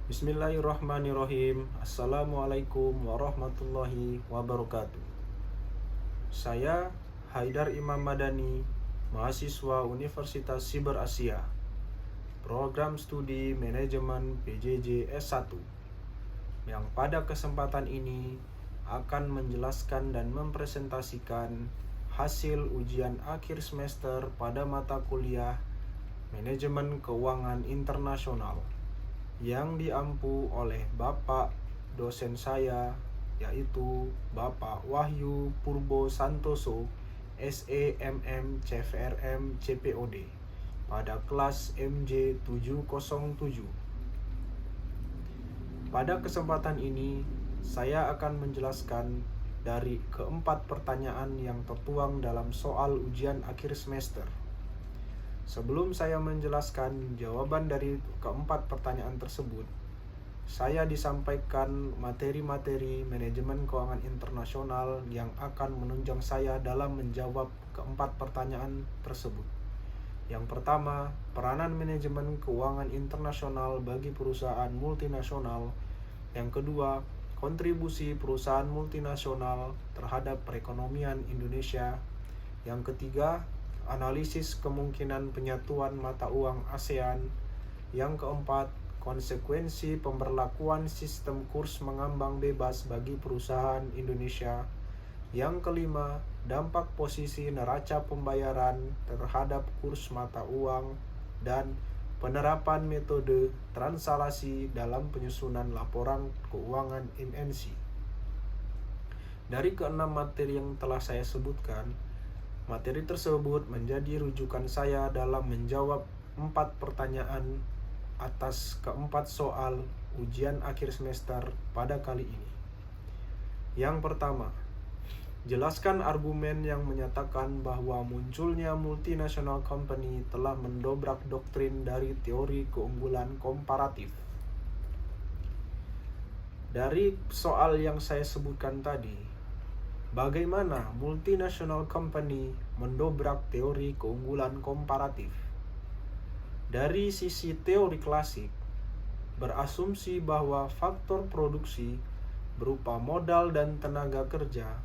Bismillahirrahmanirrahim. Assalamualaikum warahmatullahi wabarakatuh. Saya Haidar Imam Madani, mahasiswa Universitas Siber Asia, program studi manajemen PJJ S1, yang pada kesempatan ini akan menjelaskan dan mempresentasikan hasil ujian akhir semester pada mata kuliah Manajemen Keuangan Internasional yang diampu oleh Bapak dosen saya, yaitu Bapak Wahyu Purbo Santoso, SEMM CVRM CPOD, pada kelas MJ 707. Pada kesempatan ini, saya akan menjelaskan dari keempat pertanyaan yang tertuang dalam soal ujian akhir semester. Sebelum saya menjelaskan jawaban dari keempat pertanyaan tersebut, saya disampaikan materi-materi manajemen keuangan internasional yang akan menunjang saya dalam menjawab keempat pertanyaan tersebut. Yang pertama, peranan manajemen keuangan internasional bagi perusahaan multinasional. Yang kedua, kontribusi perusahaan multinasional terhadap perekonomian Indonesia. Yang ketiga, analisis kemungkinan penyatuan mata uang ASEAN. Yang keempat, konsekuensi pemberlakuan sistem kurs mengambang bebas bagi perusahaan Indonesia. Yang kelima, dampak posisi neraca pembayaran terhadap kurs mata uang dan penerapan metode translasi dalam penyusunan laporan keuangan MNC. Dari keenam materi yang telah saya sebutkan, materi tersebut menjadi rujukan saya dalam menjawab 4 pertanyaan atas keempat soal ujian akhir semester pada kali ini. Yang pertama, jelaskan argumen yang menyatakan bahwa munculnya multinational company telah mendobrak doktrin dari teori keunggulan komparatif. Dari soal yang saya sebutkan tadi, bagaimana multinational company mendobrak teori keunggulan komparatif? Dari sisi teori klasik, berasumsi bahwa faktor produksi berupa modal dan tenaga kerja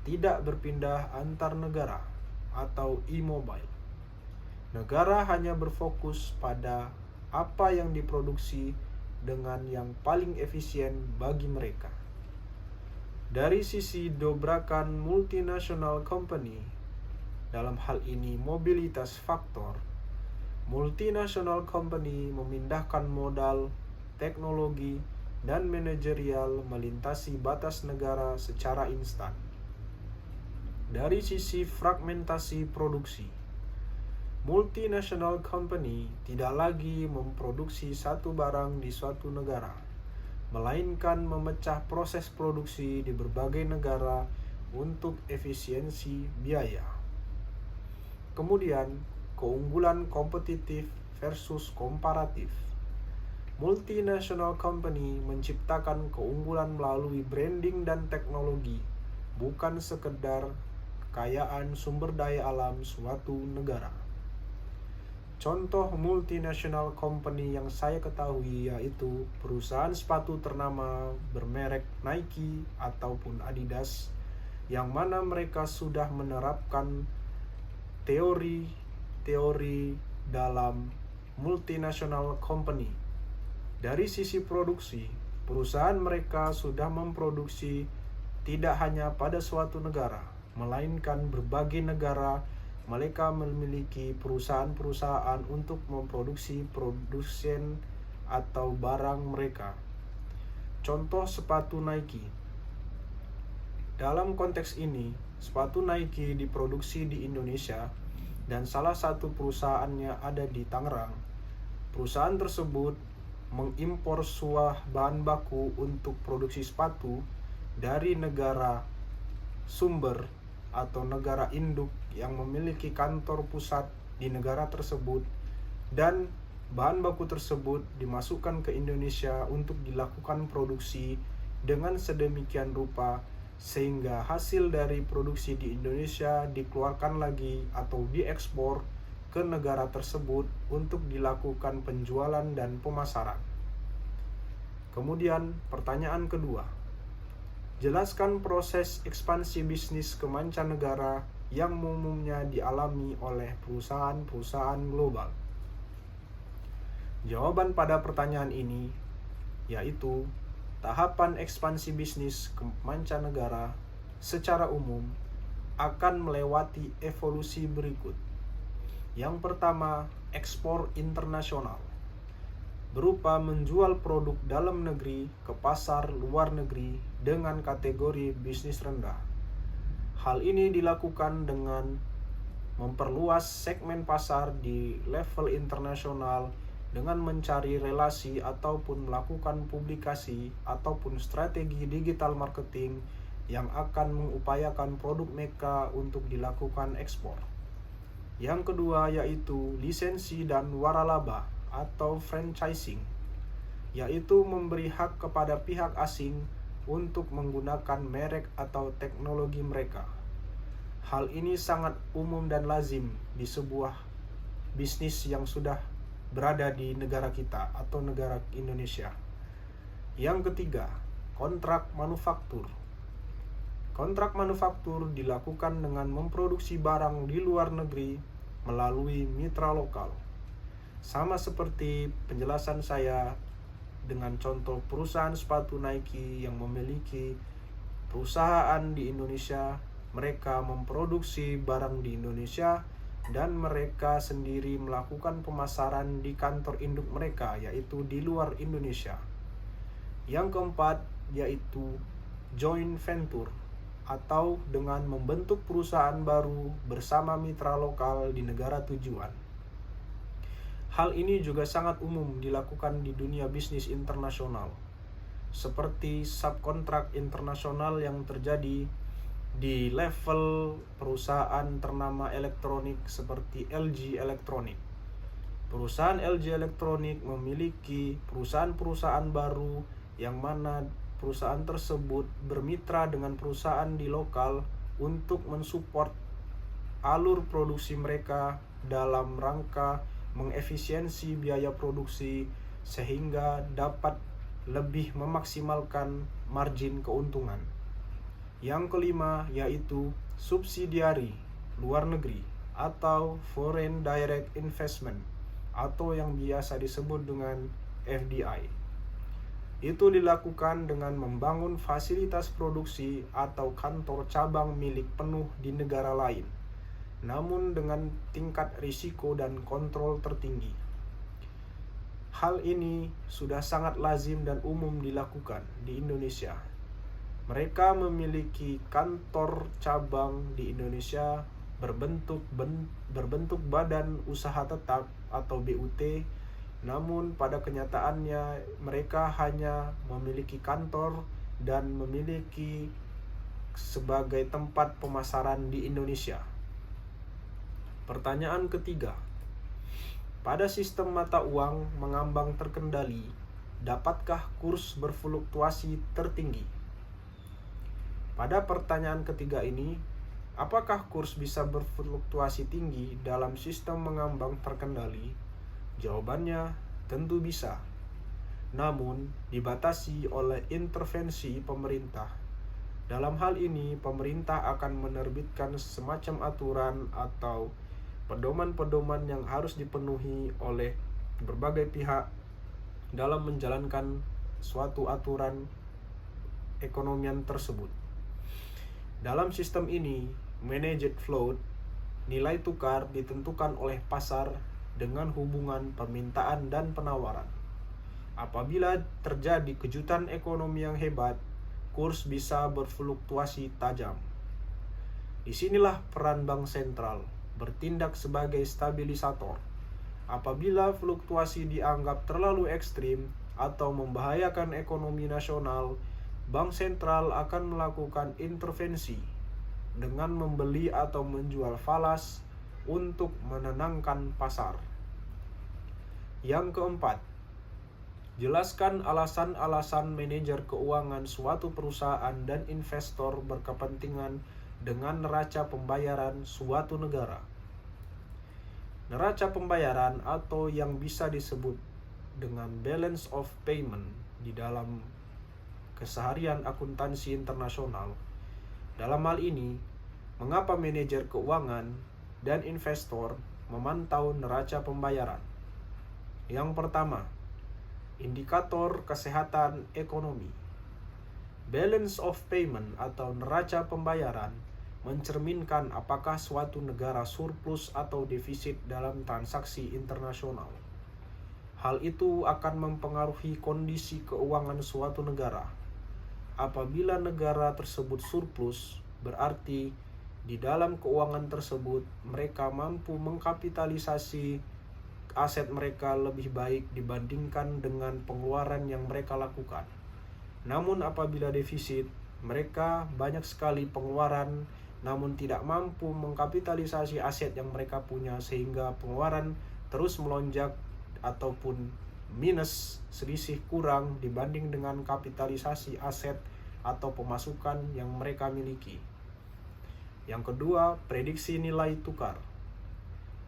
tidak berpindah antar negara atau immobile. Negara hanya berfokus pada apa yang diproduksi dengan yang paling efisien bagi mereka. Dari sisi dobrakan multinational company, dalam hal ini mobilitas faktor, multinational company memindahkan modal, teknologi, dan manajerial melintasi batas negara secara instan. Dari sisi fragmentasi produksi, multinational company tidak lagi memproduksi satu barang di suatu negara, melainkan memecah proses produksi di berbagai negara untuk efisiensi biaya. Kemudian, keunggulan kompetitif versus komparatif. Multinational company menciptakan keunggulan melalui branding dan teknologi, bukan sekedar kekayaan sumber daya alam suatu negara. Contoh multinational company yang saya ketahui yaitu perusahaan sepatu ternama bermerek Nike ataupun Adidas, yang mana mereka sudah menerapkan teori dalam multinational company. Dari sisi produksi, perusahaan mereka sudah memproduksi tidak hanya pada suatu negara, melainkan berbagai negara. Mereka memiliki perusahaan-perusahaan untuk memproduksi produsen atau barang mereka. Contoh sepatu Nike. Dalam konteks ini, sepatu Nike diproduksi di Indonesia dan salah satu perusahaannya ada di Tangerang. Perusahaan tersebut mengimpor sebuah bahan baku untuk produksi sepatu dari negara sumber atau negara induk yang memiliki kantor pusat di negara tersebut, dan bahan baku tersebut dimasukkan ke Indonesia untuk dilakukan produksi dengan sedemikian rupa sehingga hasil dari produksi di Indonesia dikeluarkan lagi atau diekspor ke negara tersebut untuk dilakukan penjualan dan pemasaran. Kemudian pertanyaan kedua, jelaskan proses ekspansi bisnis ke mancanegara yang umumnya dialami oleh perusahaan-perusahaan global. Jawaban pada pertanyaan ini yaitu tahapan ekspansi bisnis ke mancanegara secara umum akan melewati evolusi berikut. Yang pertama, ekspor internasional, berupa menjual produk dalam negeri ke pasar luar negeri dengan kategori bisnis rendah. Hal ini dilakukan dengan memperluas segmen pasar di level internasional dengan mencari relasi ataupun melakukan publikasi ataupun strategi digital marketing yang akan mengupayakan produk mereka untuk dilakukan ekspor. Yang kedua yaitu lisensi dan waralaba atau franchising, yaitu memberi hak kepada pihak asing untuk menggunakan merek atau teknologi mereka. Hal ini sangat umum dan lazim di sebuah bisnis yang sudah berada di negara kita atau negara Indonesia. Yang ketiga, kontrak manufaktur. Kontrak manufaktur dilakukan dengan memproduksi barang di luar negeri melalui mitra lokal. Sama seperti penjelasan saya dengan contoh perusahaan sepatu Nike yang memiliki perusahaan di Indonesia, mereka memproduksi barang di Indonesia dan mereka sendiri melakukan pemasaran di kantor induk mereka, yaitu di luar Indonesia. Yang keempat yaitu joint venture, atau dengan membentuk perusahaan baru bersama mitra lokal di negara tujuan. Hal ini juga sangat umum dilakukan di dunia bisnis internasional, seperti subkontrak internasional yang terjadi di level perusahaan ternama elektronik seperti LG Electronic. Perusahaan LG Electronic memiliki perusahaan-perusahaan baru yang mana perusahaan tersebut bermitra dengan perusahaan di lokal untuk mensupport alur produksi mereka dalam rangka mengefisiensi biaya produksi sehingga dapat lebih memaksimalkan margin keuntungan. Yang kelima yaitu subsidiari luar negeri atau foreign direct investment atau yang biasa disebut dengan FDI. Itu dilakukan dengan membangun fasilitas produksi atau kantor cabang milik penuh di negara lain, namun dengan tingkat risiko dan kontrol tertinggi. Hal ini sudah sangat lazim dan umum dilakukan di Indonesia. Mereka memiliki kantor cabang di Indonesia berbentuk badan usaha tetap atau BUT, namun pada kenyataannya mereka hanya memiliki kantor dan memiliki sebagai tempat pemasaran di Indonesia. Pertanyaan ketiga, pada sistem mata uang mengambang terkendali, dapatkah kurs berfluktuasi tertinggi? Pada pertanyaan ketiga ini, apakah kurs bisa berfluktuasi tinggi dalam sistem mengambang terkendali? Jawabannya tentu bisa, namun dibatasi oleh intervensi pemerintah. Dalam hal ini, pemerintah akan menerbitkan semacam aturan atau pedoman-pedoman yang harus dipenuhi oleh berbagai pihak dalam menjalankan suatu aturan ekonomian tersebut. Dalam sistem ini, managed float, nilai tukar ditentukan oleh pasar dengan hubungan permintaan dan penawaran. Apabila terjadi kejutan ekonomi yang hebat, kurs bisa berfluktuasi tajam. Disinilah peran bank sentral bertindak sebagai stabilisator. Apabila fluktuasi dianggap terlalu ekstrim atau membahayakan ekonomi nasional, bank sentral akan melakukan intervensi dengan membeli atau menjual falas untuk menenangkan pasar. Yang keempat, jelaskan alasan-alasan manajer keuangan suatu perusahaan dan investor berkepentingan dengan neraca pembayaran suatu negara. Neraca pembayaran atau yang bisa disebut dengan balance of payment di dalam keseharian akuntansi internasional. Dalam hal ini, mengapa manajer keuangan dan investor memantau neraca pembayaran? Yang pertama, indikator kesehatan ekonomi. Balance of payment atau neraca pembayaran mencerminkan apakah suatu negara surplus atau defisit dalam transaksi internasional. Hal itu akan mempengaruhi kondisi keuangan suatu negara. Apabila negara tersebut surplus, berarti di dalam keuangan tersebut mereka mampu mengkapitalisasi aset mereka lebih baik dibandingkan dengan pengeluaran yang mereka lakukan. Namun apabila defisit, mereka banyak sekali pengeluaran namun tidak mampu mengkapitalisasi aset yang mereka punya, sehingga pengeluaran terus melonjak ataupun minus, selisih kurang dibanding dengan kapitalisasi aset atau pemasukan yang mereka miliki. Yang kedua, prediksi nilai tukar.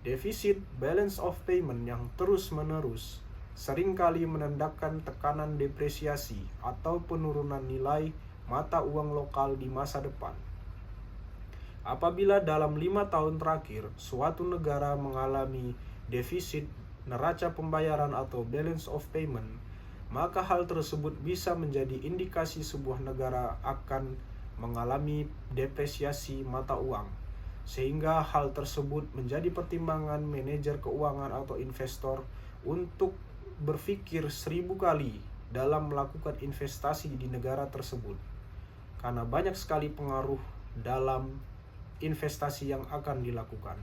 Defisit balance of payment yang terus-menerus seringkali menandakan tekanan depresiasi atau penurunan nilai mata uang lokal di masa depan. Apabila dalam 5 tahun terakhir suatu negara mengalami defisit neraca pembayaran atau balance of payment, maka hal tersebut bisa menjadi indikasi sebuah negara akan mengalami depresiasi mata uang, sehingga hal tersebut menjadi pertimbangan manajer keuangan atau investor untuk berpikir 1000 kali dalam melakukan investasi di negara tersebut, karena banyak sekali pengaruh dalam investasi yang akan dilakukan.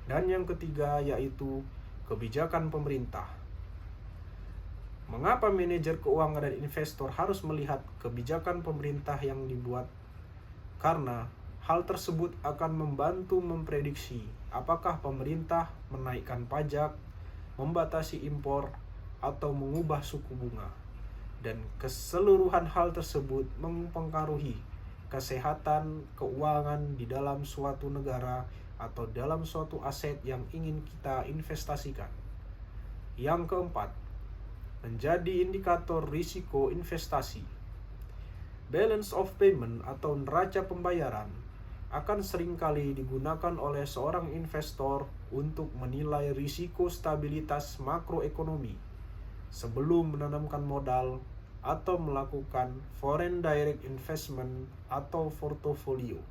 Dan yang ketiga yaitu kebijakan pemerintah. Mengapa manajer keuangan dan investor harus melihat kebijakan pemerintah yang dibuat? Karena hal tersebut akan membantu memprediksi apakah pemerintah menaikkan pajak, membatasi impor, atau mengubah suku bunga. Dan keseluruhan hal tersebut mempengaruhi kesehatan keuangan di dalam suatu negara atau dalam suatu aset yang ingin kita investasikan. Yang keempat, menjadi indikator risiko investasi. Balance of payment atau neraca pembayaran akan seringkali digunakan oleh seorang investor untuk menilai risiko stabilitas makroekonomi sebelum menanamkan modal atau melakukan foreign direct investment atau portofolio.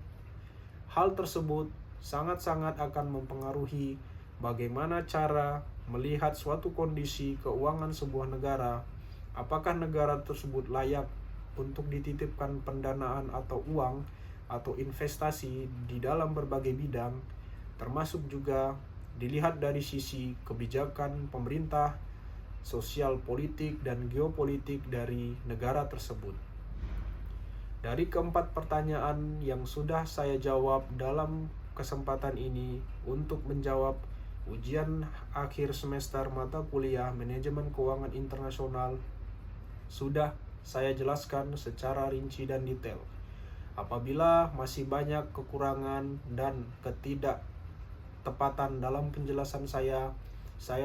Hal tersebut sangat-sangat akan mempengaruhi bagaimana cara melihat suatu kondisi keuangan sebuah negara, apakah negara tersebut layak untuk dititipkan pendanaan atau uang atau investasi di dalam berbagai bidang, termasuk juga dilihat dari sisi kebijakan pemerintah, sosial politik, dan geopolitik dari negara tersebut. Dari keempat pertanyaan yang sudah saya jawab dalam kesempatan ini untuk menjawab ujian akhir semester mata kuliah Manajemen Keuangan Internasional, sudah saya jelaskan secara rinci dan detail. Apabila masih banyak kekurangan dan ketidaktepatan dalam penjelasan saya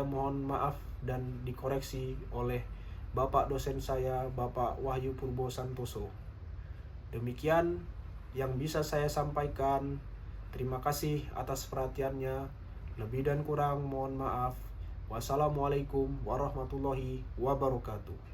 mohon maaf dan dikoreksi oleh Bapak dosen saya, Bapak Wahyu Purbo Santoso. Demikian yang bisa saya sampaikan. Terima kasih atas perhatiannya. Lebih dan kurang mohon maaf. Wassalamualaikum warahmatullahi wabarakatuh.